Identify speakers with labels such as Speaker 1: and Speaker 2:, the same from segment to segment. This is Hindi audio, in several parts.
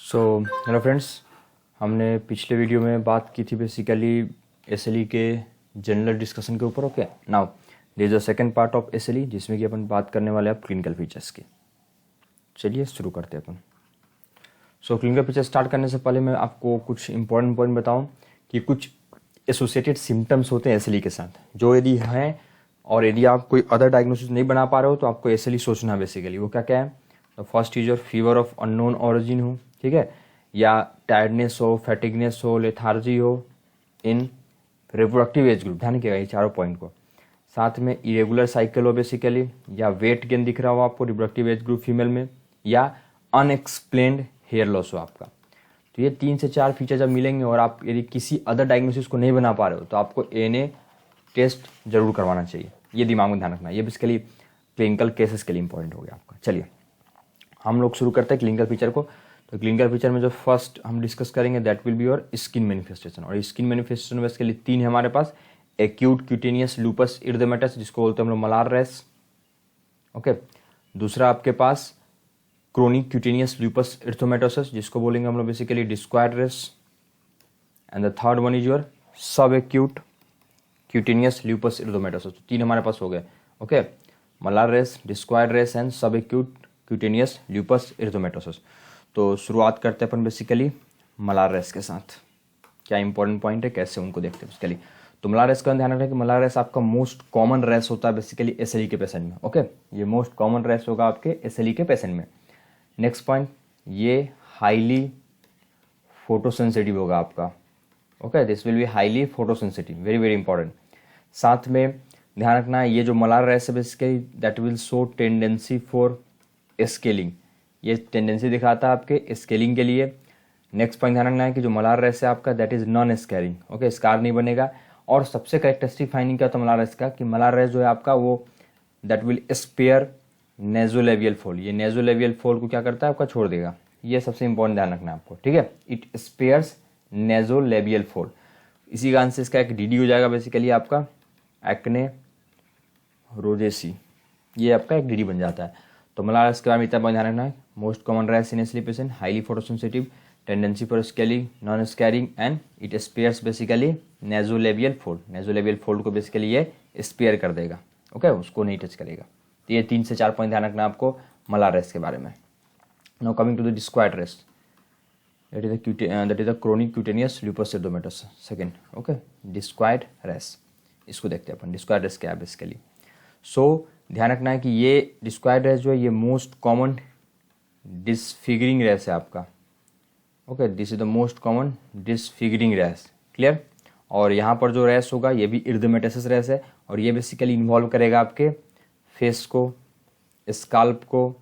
Speaker 1: हेलो फ्रेंड्स, हमने पिछले वीडियो में बात की थी बेसिकली एसएलई के जनरल डिस्कशन के ऊपर। Okay, now this is the second part of SLE जिसमें कि अपन बात करने वाले हैं क्लिनिकल फीचर्स की। चलिए शुरू करते हैं अपन। क्लिनिकल फीचर स्टार्ट करने से पहले मैं आपको कुछ इंपॉर्टेंट पॉइंट बताऊं कि कुछ एसोसिएटेड सिम्टम्स होते हैं एसएलई के साथ, जो यदि हैं और यदि आप कोई अदर डायग्नोसिस नहीं बना पा रहे हो तो आपको एसएलई सोचना है बेसिकली। वो क्या क्या है? तो first is your fever of unknown origin हो, ठीक है, या टायर्डनेस हो, फैटिगनेस हो, लेथार्जी हो इन रिप्रोडक्टिव एज ग्रुप। ध्यान रखिएगा ये चारों पॉइंट को। साथ में इरेगुलर साइकिल हो बेसिकली, या वेट गेन दिख रहा हो आपको रिप्रोडक्टिव एज ग्रुप फीमेल में, या अनएक्सप्लेन्ड हेयर लॉस हो आपका। तो ये 3 से 4 फीचर जब मिलेंगे और आप यदि किसी अदर डायग्नोसिस को नहीं बना पा रहे हो तो आपको एएनए टेस्ट जरूर करवाना चाहिए। ये दिमाग में ध्यान रखना। ये बेसिकली क्लिनिकल केसेस के लिए इंपॉर्टेंट हो गया आपका। चलिए हम लोग शुरू करते हैं क्लिनिकल फीचर को। तो क्लिनिकल फीचर में जो फर्स्ट हम डिस्कस करेंगे that will be your skin manifestation. और स्किन मैनिफेस्टेशन बेसिकली 3 है हमारे पास। एक्यूट क्यूटेनियस लूपस इरिथेमेटस जिसको बोलते हैं हम लोग मलार रैश। ओके, दूसरा आपके पास क्रोनिक क्यूटेनियस लूपस इरिथेमेटोसिस जिसको बोलेंगे हम लोग basically discoid rash. And the third one is your सब एक्यूट क्यूटेनियस लूपस इरिथेमेटोसिस। 3 हमारे पास हो गए। Okay, malar rash, discoid rash and sub acute cutaneous lupus erythematosus. तो शुरुआत करते हैं अपन बेसिकली मलार रैश के साथ। क्या इंपॉर्टेंट पॉइंट है, कैसे उनको देखते हैं बेसिकली। तो मलार रैश का ध्यान रखना कि मलार रैश आपका मोस्ट कॉमन रैश होता है बेसिकली एसएलई के पेशेंट में। ओके, ये मोस्ट कॉमन रैश होगा आपके एसएलई के पेशेंट में। नेक्स्ट पॉइंट, ये हाईली फोटोसेंसिटिव होगा आपका। Okay, this will be highly photosensitive, very very important. साथ में ध्यान रखना है ये जो मलार रैश है basically that will show tendency for scaling. ये टेंडेंसी दिखाता है आपके स्केलिंग के लिए। नेक्स्ट पॉइंट ध्यान रखना है कि जो मलार रैश है आपका that is non scaring. Okay, scar नहीं बनेगा। और सबसे करेक्टरिस्टिक फाइंडिंग क्या होता है मलार रैश का कि मलार रैश जो है आपका वो that will spare nasolabial fold. ये नेजोलेबियल फोल्ड को क्या करता है आपका छोड़ देगा। ये सबसे इंपॉर्टेंट ध्यान रखना है आपको, ठीक है। It spares nasolabial fold. इसी कारण से इसका एक डीडी हो जाएगा बेसिकली आपका एक्ने रोजेसी। ये आपका एक डीडी बन जाता है। तो मलार रैश के बारे में इतना ध्यान रखना है। Most common rash in SLE patient, highly photosensitive, tendency for scaling, non scarring and it spares basically nasolabial fold. Nasolabial fold को बेसिकली ये स्पेयर कर देगा। ओके, उसको नहीं टच करेगा। तो ये 3 से 4 पॉइंट ध्यान रखना आपको मलार रैश के बारे में। Now coming to the discoid rash, that is the chronic cutaneous lupus erythematous second. Okay, discoid rash, इसको देखते हैं अपन। डिस्क्वायड रैश क्या है बेसिकली। सो ध्यान रखना है कि ये डिस्क्वायड रैश जो है ये मोस्ट कॉमन डिसफिगरिंग रैश है आपका। Okay, this is the most common disfiguring rash, clear. और यहाँ पर जो रैश होगा ये भी इरिथेमेटोसिस रैश है और ये बेसिकली इन्वॉल्व करेगा आपके फेस को, स्काल्प को,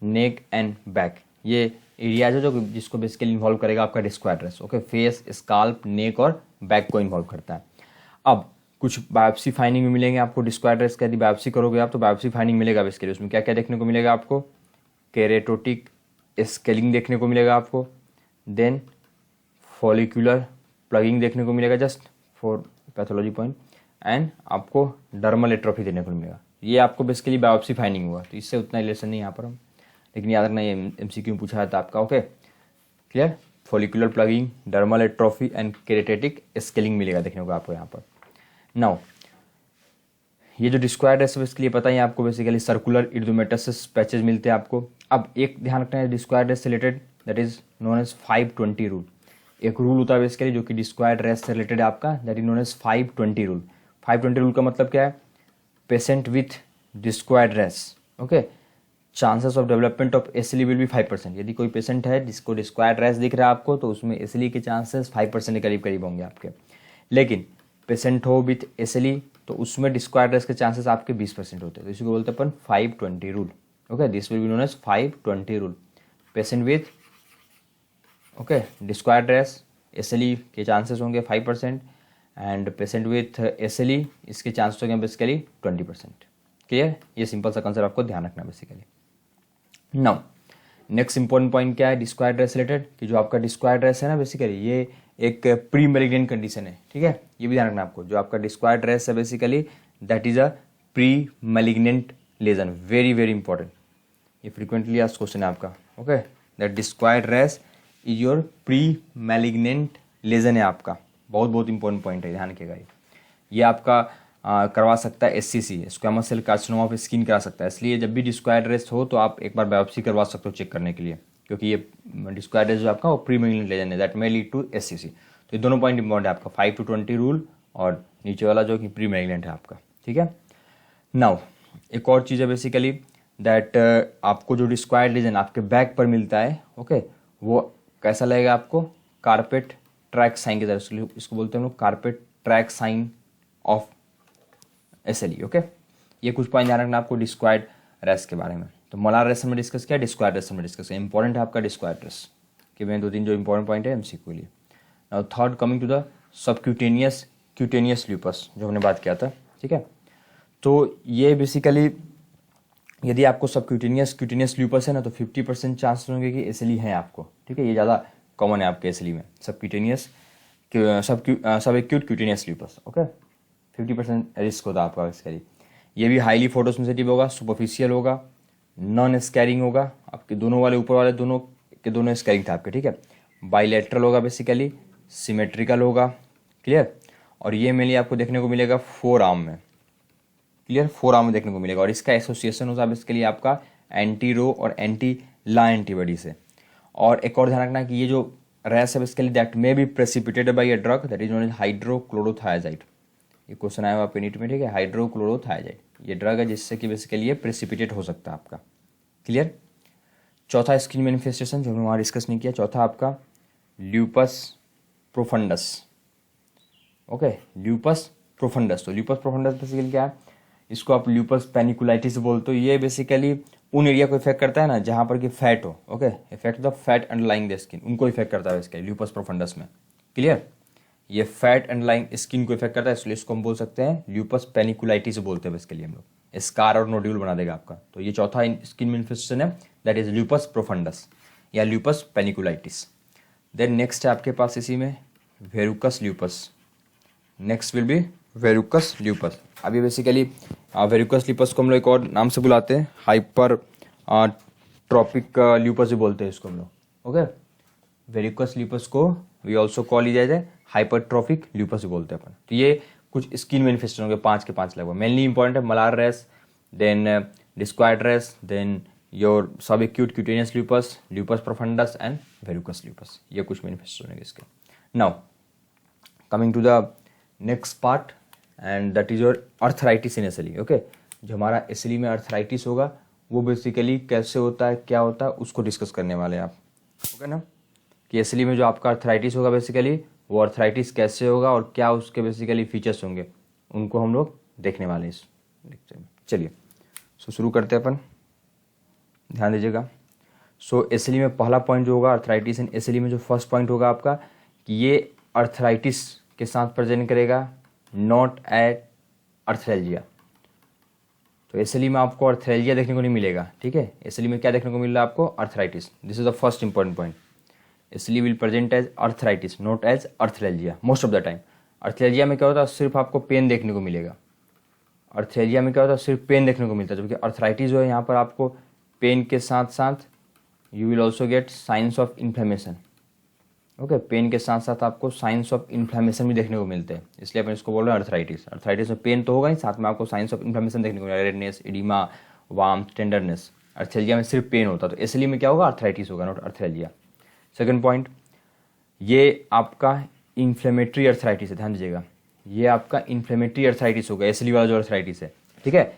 Speaker 1: नेक एंड बैक। ये एरियाज है जो जिसको बेसिकली इन्वॉल्व करेगा आपका discoid rash. Okay, face, scalp, नेक और बैक को इन्वॉल्व करता है। अब कुछ बायोप्सी फाइंडिंग में मिलेंगे आपको डिस्क्वायड रैश का। यदि बायोप्सी करोगे आप तो बायोप्सी फाइंडिंग मिलेगा बेसिकली। उसमें क्या क्या देखने को मिलेगा आपको? केरेटोटिक स्केलिंग देखने को मिलेगा आपको, देन फॉलिकुलर प्लगिंग देखने को मिलेगा just for pathology point, and आपको डर्मल एट्रोफी देखने को मिलेगा। ये आपको बेसिकली बायोप्सी फाइंडिंग हुआ। तो इससे उतना रिलेशन नहीं यहाँ पर हम, लेकिन याद रखना ये एमसीक्यू पूछा जाता है आपका। Okay, clear. Follicular plugging, dermal atrophy and keratotic scaling मिलेगा देखने को आपको यहाँ पर। नाउ ये जो डिस्क्वायड रैश है इसके लिए पता ही आपको बेसिकली सर्कुलर इरिथेमेटोसिस पैचेज मिलते हैं आपको। अब एक ध्यान रखना है डिस्क्वायड रैश से related that is known as 520 rule. एक रूल होता है बेसिकली जो कि डिस्क्वायड रैश से रिलेटेड है आपका, that is known as 520 rule. 520 rule का मतलब क्या है? Patient with discoid rash, okay, chances of development of SLE will be 5%। यदि कोई पेशेंट है जिसको डिस्क्वायड रैश दिख रहा है आपको तो उसमें एसएलई के चांसेस 5% के करीब करीब होंगे आपके। लेकिन पेशेंट हो विथ एसएलई तो उसमें डिस्क्वायड रैश के चांसेस आपके 20% होते हैं। तो इसी को बोलते हैं अपन 520 rule. Okay, this will be known as 520 rule. Patient with okay discoid rash SLE के चांसेस होंगे 5% एंड पेशेंट विथ एसएलई इसके चांसेस होंगे बेसिकली 20%। क्लियर। ये सिंपल सा कंसेप्ट आपको ध्यान रखना basically. Now next important point क्या है डिस्क्वायड रैश रिलेटेड कि जो आपका डिस्क्वायड रैश है ना बेसिकली ये एक प्री मैलिग्नेंट कंडीशन है, ठीक है। ये भी ध्यान रखना आपको। जो आपका डिस्क्वायड रैश है basically that is a pre malignant lesion, very very important. ये फ्रीक्वेंटली आस्क्ड क्वेश्चन है आपका। Okay, that discoid rash is your pre malignant lesion है आपका, बहुत बहुत इंपॉर्टेंट पॉइंट है, ध्यान रखिएगा। ये आपका करवा सकता है SCC, squamous cell carcinoma of skin करा सकता है, इसलिए जब भी डिस्क्वायर्ड रेस्ट हो तो आप एक बार बायोप्सी करवा सकते हो चेक करने के लिए, क्योंकि ये डिस्क्वायर्ड रेस्ट जो आपका वो प्री मैलिग्नेंट लेजन है that may lead to SCC। तो ये दोनों पॉइंट इंपॉर्टेंट है आपका, 5 to 20 रूल और नीचे वाला जो कि प्री मैलिग्नेंट है आपका, ठीक है। नाउ एक और चीज़ है बेसिकली दैट आपको जो डिस्क्वायर्ड लीजन आपके बैक पर मिलता है, ओके, वो कैसा लगेगा आपको, कारपेट ट्रैक साइन की तरह, इसको बोलते हैं हम लोग carpet tack sign of SLE, okay. ये कुछ पॉइंट ध्यान रखना आपको डिस्क्वायर्ड रेस्ट के बारे में। तो मोलार रेस्ट में डिस्कस किया, डिस्क्वायर्ड रेस्ट में डिस्कस किया, इंपॉर्टेंट है आपका डिस्क्वायर्ड रेस्ट कि मैं 2-3 जो इंपॉर्टेंट पॉइंट है MCQ के लिए। Now third coming to the cutaneous lupus जो हमने बात किया था, ठीक है। तो ये बेसिकली यदि आपको क्यूटेनियस ल्यूपस है ना, तो 50% चांसेस होंगे कि SLE है आपको, ठीक है। ये ज़्यादा कॉमन है आपके SLE में, सब acute cutaneous lupus, okay. 50% risk होता है आपका बेसिकली। ये भी हाईली फोटोसेंसिटिव होगा, सुपरफिशियल होगा, नॉन स्कैरिंग होगा, आपके दोनों वाले ऊपर वाले दोनों स्कैरिंग था आपके, ठीक है। बाइलेटरल होगा बेसिकली, सिमेट्रिकल होगा, क्लियर। और ये मेनली आपको देखने को मिलेगा फोर आर्म में, क्लियर, फोर आर्म में देखने को मिलेगा। और इसका एसोसिएशन होता है इसके लिए आपका एंटी रो और एंटी ला एंटीबॉडी से। और एक और ध्यान रखना कि ये जो रैश है basically that may be precipitated by a drug that is known as hydrochlorothiazide. ये क्वेश्चन आया हुआ आपके नीट में, ठीक है। हाइड्रोक्लोरोथायाजाइड ये ड्रग है जिससे कि बेसिकली ये प्रेसिपिटेट हो सकता है आपका, क्लियर। चौथा स्किन मैनिफेस्टेशन जो हमने वहाँ डिस्कस नहीं किया, चौथा आपका lupus profundis, okay, lupus profundis. तो ल्यूपस प्रोफंडस बेसिकली क्या है, इसको आप ल्यूपस पैनिकुलाइटिस बोलते हो। ये बेसिकली उन एरिया को इफेक्ट करता है ना जहाँ पर कि फैट हो, okay, effect the fat underlying the skin, उनको इफेक्ट करता है इसके ल्यूपस प्रोफंडस में, क्लियर। ये फैट अंडरलाइंग स्किन को इफेक्ट करता है, इसलिए इसको हम बोल सकते हैं ल्यूपस पैनिकुलाइटिस बोलते हैं इसके लिए हम लोग, स्कार और नोड्यूल बना देगा आपका। तो ये चौथा स्किन मैनिफेस्टेशन है दैट इज ल्यूपस प्रोफंडस या ल्यूपस पैनिकुलाइटिस। देन नेक्स्ट है आपके पास इसी में verrucous lupus, next will be verrucous lupus. अभी बेसिकली वेरुकस ल्यूपस को हम लोग एक और नाम से बुलाते हैं, हाइपर ट्रॉपिक ल्यूपस भी बोलते हैं इसको हम लोग, ओके। वेरुकस ल्यूपस को we also call it as a hypertrophic lupus भी बोलते हैं अपन। तो ये कुछ स्किन मैनिफेस्टेशन होंगे 5 के 5 लगभग। मेनली इंपॉर्टेंट है malar rash, then discoid rash, then your सब acute cutaneous lupus, lupus profundus and verrucous lupus, ये कुछ मैनिफेस्टेशन होंगे इसके। Now coming to the next part and that is your arthritis in SLE, okay. जो हमारा SLE में अर्थराइटिस होगा वो बेसिकली कैसे होता है, क्या होता है, उसको डिस्कस करने वाले हैं आप, ओके ना। कि SLE में जो आपका अर्थराइटिस होगा बेसिकली वो अर्थराइटिस कैसे होगा और क्या उसके बेसिकली फीचर्स होंगे, उनको हम लोग देखने वाले हैं इस लेक्चर में। चलिए शुरू करते हैं अपन, ध्यान दीजिएगा। SLE में पहला पॉइंट जो होगा अर्थराइटिस इन SLE में जो फर्स्ट पॉइंट होगा आपका कि ये अर्थराइटिस के साथ प्रेजेंट करेगा, नॉट एट अर्थरेल्जिया। तो SLE में आपको अर्थरेल्जिया देखने को नहीं मिलेगा, ठीक है। SLE में क्या देखने को मिल रहा है आपको, arthritis. This is the first important point. SLE will present as arthritis not as arthralgia most of the time. Arthralgia में क्या होता है, सिर्फ आपको पेन देखने को मिलेगा। अर्थरेल्जिया में क्या होता है, सिर्फ पेन देखने को मिलता है, जबकि अर्थराइटिस जो है यहाँ पर आपको पेन के साथ साथ you will also get signs of inflammation, okay. Pain के साथ साथ आपको साइंस ऑफ इन्फ्लेमेशन भी देखने को मिलते हैं, इसलिए अपन इसको बोल रहे हैं अर्थराइटिस। अर्थराइटिस में पेन तो होगा ही, साथ में आपको साइंस ऑफ इन्फ्लेमेशन देखने को मिलेगा, रेडनेस, एडिमा, वार्म, टेंडरनेस। अर्थरेल्जिया में सिर्फ पेन होता है, तो SLE में क्या होगा, अर्थराइटिस होगा, नॉट अर्थरेल्जिया। सेकंड पॉइंट, ये आपका इन्फ्लेमेटरी अर्थराइटिस है, ध्यान दीजिएगा, ये आपका इन्फ्लेमेटरी अर्थराइटिस होगा, SLE वाला जो अर्थराइटिस है, ठीक है।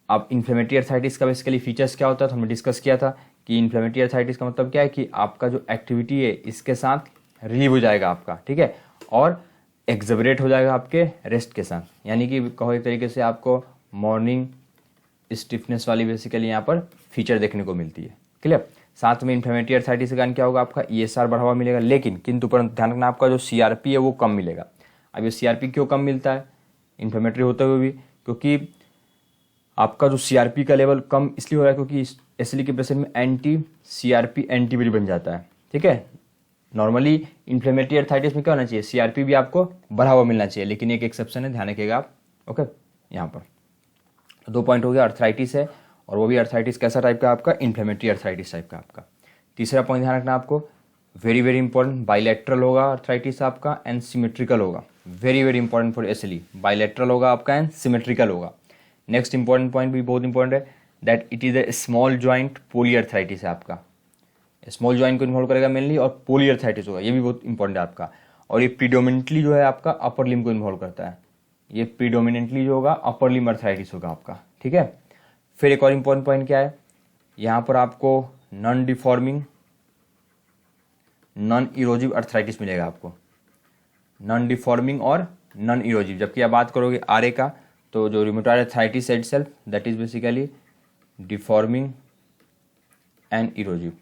Speaker 1: अब इन्फ्लेमेटरी अर्थराइटिस का बेसिकली फीचर्स क्या होता है, तो हमने डिस्कस किया था कि इन्फ्लेमेटरी अर्थराइटिस का मतलब क्या है कि आपका जो एक्टिविटी है इसके साथ रिलीव हो जाएगा आपका, ठीक है, और एक्सबरेट हो जाएगा आपके रेस्ट के साथ, यानी कि कहो एक तरीके से आपको मॉर्निंग स्टिफनेस वाली बेसिकली यहाँ पर फीचर देखने को मिलती है, क्लियर। साथ में इन्फ्लेमेटरी अर्थराइटिस के कारण क्या होगा, आपका ESR बढ़ा हुआ मिलेगा, लेकिन किंतु परंतु ध्यान रखना आपका जो CRP है वो कम मिलेगा। अब ये CRP क्यों कम मिलता है इन्फ्लेमेटरी होते हुए भी, क्योंकि आपका जो CRP का लेवल कम इसलिए हो रहा है क्योंकि SLE के पेशेंट में एंटी CRP एंटीबॉडी बन जाता है, ठीक है। नॉर्मली इन्फ्लेमेटरी अर्थराइटिस में क्या होना चाहिए, CRP भी आपको बढ़ा हुआ मिलना चाहिए, लेकिन एक एक्सेप्शन है, ध्यान रखिएगा आप, ओके। यहाँ पर तो 2 पॉइंट हो गया, अर्थराइटिस है और वो भी अर्थराइटिस कैसा टाइप का आपका, इन्फ्लेमेटरी अर्थराइटिस टाइप का आपका। तीसरा पॉइंट ध्यान रखना आपको वेरी वेरी इंपॉर्टेंट, बाइलेटरल होगा अर्थराइटिस आपका एंड सिमेट्रिकल होगा, very very important for SLE, bilateral होगा आपका एंड सिमेट्रिकल होगा। नेक्स्ट इंपॉर्टेंट पॉइंट भी बहुत इंपॉर्टेंट है, that it is a small joint polyarthritis है आपका, स्मॉल जॉइंट को इन्वॉल्व करेगा मेनली, और पोलीअर्थराइटिस होगा, ये भी बहुत इंपॉर्टेंट है आपका। और ये प्रीडोमिनेंटली जो है आपका अपर लिम्ब को इन्वॉल्व करता है, ये प्रीडोमिनेंटली जो होगा अपर लिम्ब अर्थराइटिस होगा आपका, ठीक है। फिर एक और इंपॉर्टेंट पॉइंट क्या है, यहाँ पर आपको non deforming non erosive arthritis मिलेगा आपको, नॉन डिफॉर्मिंग और नॉन इरोजिव। जबकि आप बात करोगे आरए का, तो जो rheumatoid arthritis itself that is basically deforming and erosive.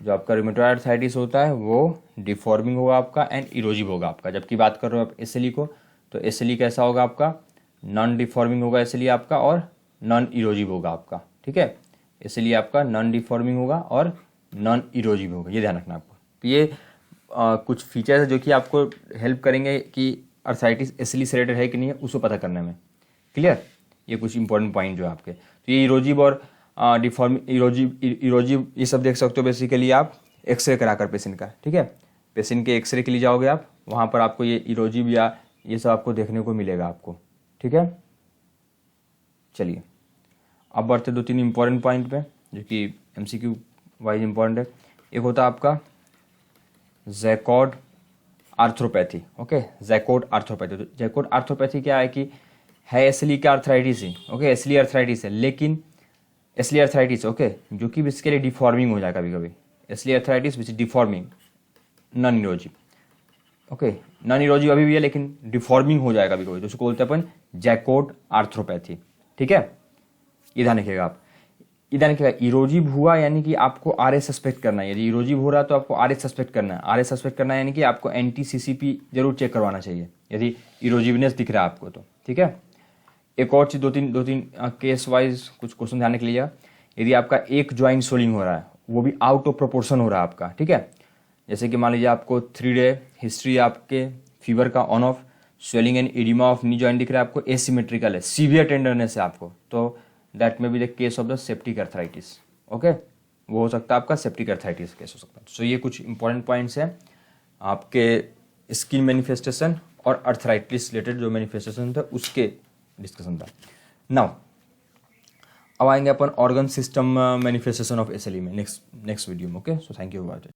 Speaker 1: जो आपका रूमेटॉइड अर्थराइटिस होता है वो डिफॉर्मिंग होगा आपका एंड इरोजिव होगा आपका। जबकि बात कर रहे हो आप एसएलई को, तो एसएलई कैसा होगा आपका, नॉन डिफॉर्मिंग होगा एसएलई आपका और नॉन इरोजिव होगा आपका, ठीक है। एसएलई आपका नॉन डिफॉर्मिंग होगा और नॉन इरोजिव होगा, ये ध्यान रखना आपको। तो ये कुछ फीचर्स है जो कि आपको हेल्प करेंगे कि अर्थराइटिस एसएलई से रिलेटेड है कि नहीं है उसको पता करने में, क्लियर। ये कुछ इंपॉर्टेंट पॉइंट जो है आपके, तो ये इरोजिव और डिफॉर्म इरोजिव ये सब देख सकते हो बेसिकली आप एक्सरे कराकर पेशेंट का, ठीक है। पेशेंट के एक्सरे के लिए जाओगे आप, वहाँ पर आपको ये इरोजिव या ये सब आपको देखने को मिलेगा आपको, ठीक है। चलिए अब बढ़ते 2-3 इंपॉर्टेंट पॉइंट पे जो कि एमसीक्यू वाइज इंपॉर्टेंट है। एक होता है आपका jacquard arthropathy, okay, jacquard arthropathy. तो जैकॉर्ड आर्थ्रोपैथी क्या है कि है एसएलई का अर्थराइटिस ही, ओके, एसएलई अर्थराइटिस है, लेकिन एसएलई अर्थराइटिस ओके जो कि बेसिकली डिफॉर्मिंग हो जाए कभी कभी, एसएलई अर्थराइटिस विच डिफॉर्मिंग नॉन इरोजिव, ओके, नॉन इरोजिव अभी भी है लेकिन डिफॉर्मिंग हो जाएगा कभी कभी, तो उसको बोलते हैं अपन जैकॉर्ड आर्थ्रोपैथी, ठीक है। ये ध्यान रखिएगा आप, ये ध्यान रखिएगा इरोजिव हुआ यानी कि आपको आरए सस्पेक्ट करना है। यदि इरोजिव हो रहा है तो आपको आरए सस्पेक्ट करना है, आरए सस्पेक्ट करना है यानी कि आपको एंटी-सीसीपी जरूर चेक करवाना चाहिए यदि इरोजिवनेस दिख रहा है आपको तो, ठीक है। एक और चीज, दो तीन केस वाइज कुछ क्वेश्चन ध्यान रख लीजिएगा। यदि आपका एक ज्वाइंट सोलिंग हो रहा है, वो भी आउट ऑफ प्रोपोर्शन हो रहा है आपका, ठीक है। जैसे कि मान लीजिए आपको 3 डे हिस्ट्री आपके फीवर का on off, swelling and oedema of knee joint दिख रहा है आपको, एसिमेट्रिकल है, सीवियर टेंडरनेस है आपको, तो दैट में be the case of the septic arthritis, okay, वो हो सकता है आपका सेप्टिक अर्थराइटिस केस हो सकता है। सो ये कुछ इंपॉर्टेंट पॉइंट्स हैं आपके स्किन मैनिफेस्टेशन और अर्थराइटिस रिलेटेड जो मैनिफेस्टेशन था उसके डिस्कशन था। नाउ अब आएंगे अपन organ system manifestation of SLE में नेक्स्ट वीडियो में, okay. So thank you for watching.